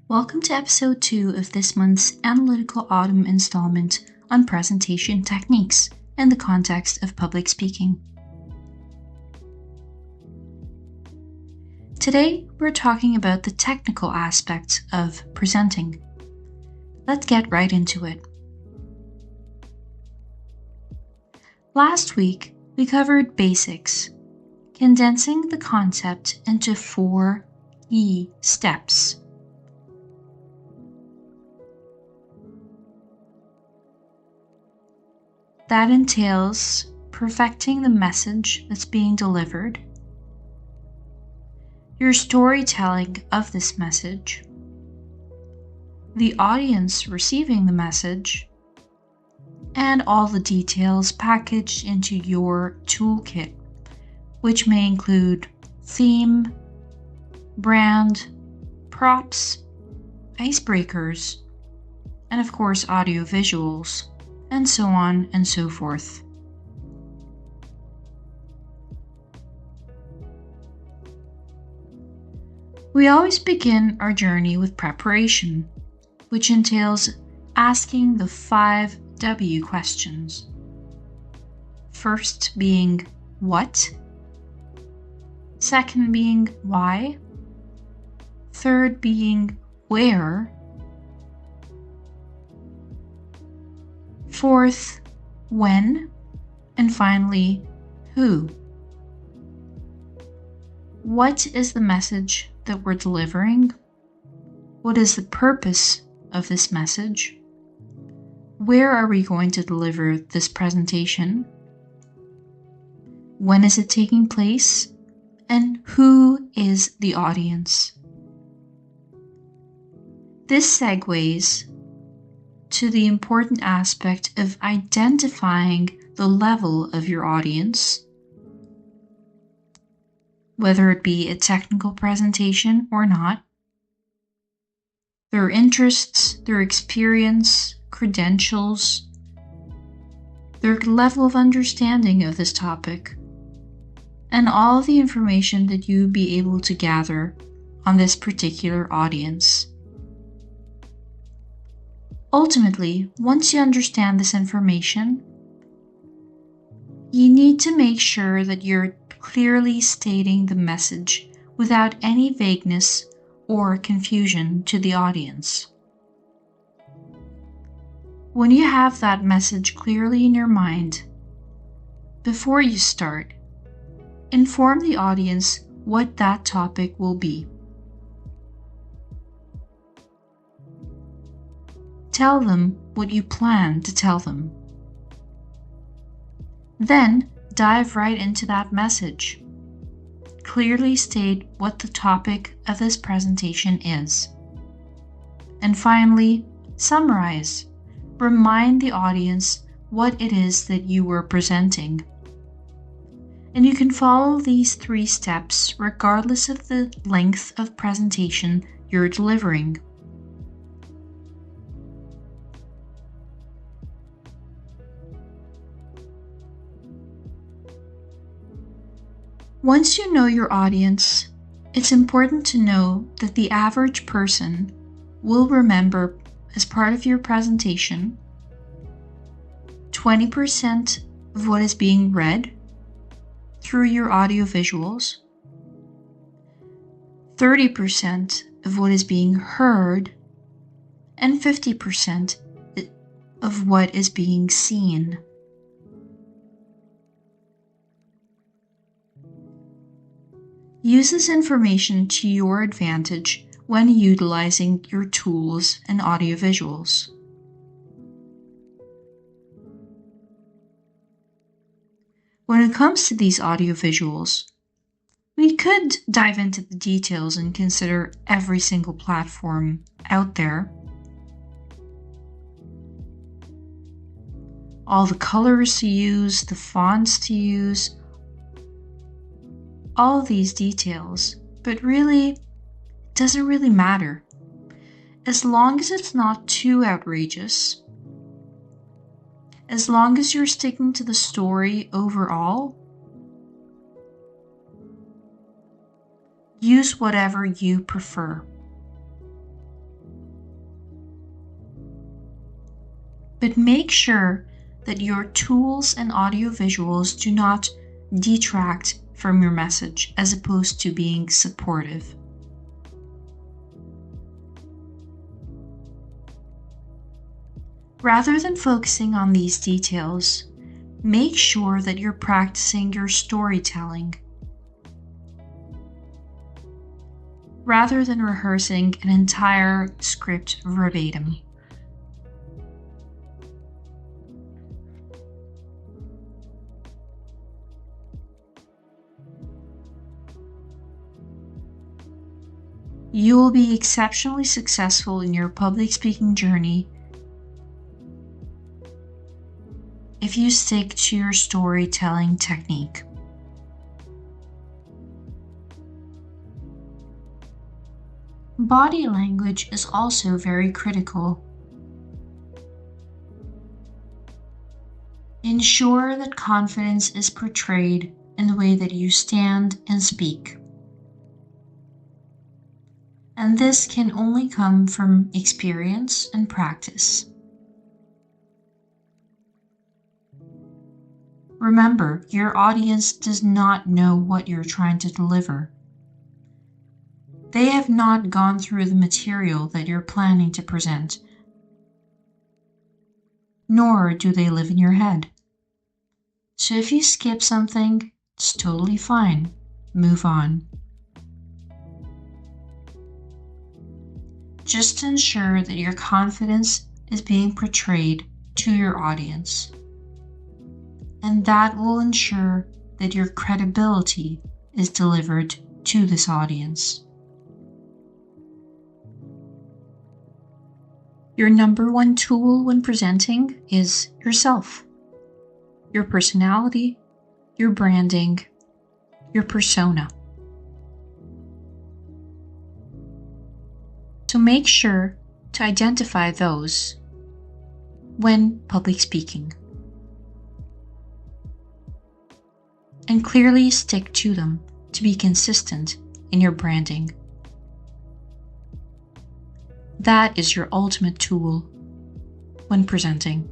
Welcome to episode 2 of this month's Analytical Autumn installment on presentation techniques in the context of public speaking. Today, we're talking about the technical aspects of presenting. Let's get right into it. Last week, we covered basics, condensing the concept into 4 key steps. That entails perfecting the message that's being delivered, your storytelling of this message, the audience receiving the message, and all the details packaged into your toolkit, which may include theme, brand, props, icebreakers, and of course audio visuals, and so on and so forth. We always begin our journey with preparation, which entails asking the 5 W questions. First being what, second being why, third being where, fourth, when, and finally, who. What is the message that we're delivering? What is the purpose of this message? Where are we going to deliver this presentation? When is it taking place? And who is the audience? This segues to the important aspect of identifying the level of your audience, whether it be a technical presentation or not, their interests, their experience, credentials, their level of understanding of this topic, and all the information that you be able to gather on this particular audience. Ultimately, once you understand this information, you need to make sure that you're clearly stating the message without any vagueness or confusion to the audience. When you have that message clearly in your mind, before you start, inform the audience what that topic will be. Tell them what you plan to tell them. Then dive right into that message. Clearly state what the topic of this presentation is. And finally, summarize. Remind the audience what it is that you were presenting. And you can follow these 3 steps regardless of the length of presentation you're delivering. Once you know your audience, it's important to know that the average person will remember, as part of your presentation, 20% of what is being read through your audio visuals, 30% of what is being heard, and 50% of what is being seen. Use this information to your advantage when utilizing your tools and audio visuals. When it comes to these audio visuals, we could dive into the details and consider every single platform out there. All the colors to use, the fonts to use, all these details, but really, it doesn't really matter. As long as it's not too outrageous, as long as you're sticking to the story overall, use whatever you prefer. But make sure that your tools and audio visuals do not detract from your message as opposed to being supportive. Rather than focusing on these details, make sure that you're practicing your storytelling rather than rehearsing an entire script verbatim. You will be exceptionally successful in your public speaking journey if you stick to your storytelling technique. Body language is also very critical. Ensure that confidence is portrayed in the way that you stand and speak. And this can only come from experience and practice. Remember, your audience does not know what you're trying to deliver. They have not gone through the material that you're planning to present, nor do they live in your head. So if you skip something, it's totally fine. Move on. Just ensure that your confidence is being portrayed to your audience. And that will ensure that your credibility is delivered to this audience. Your number one tool when presenting is yourself, your personality, your branding, your persona. So make sure to identify those when public speaking. And clearly stick to them to be consistent in your branding. That is your ultimate tool when presenting.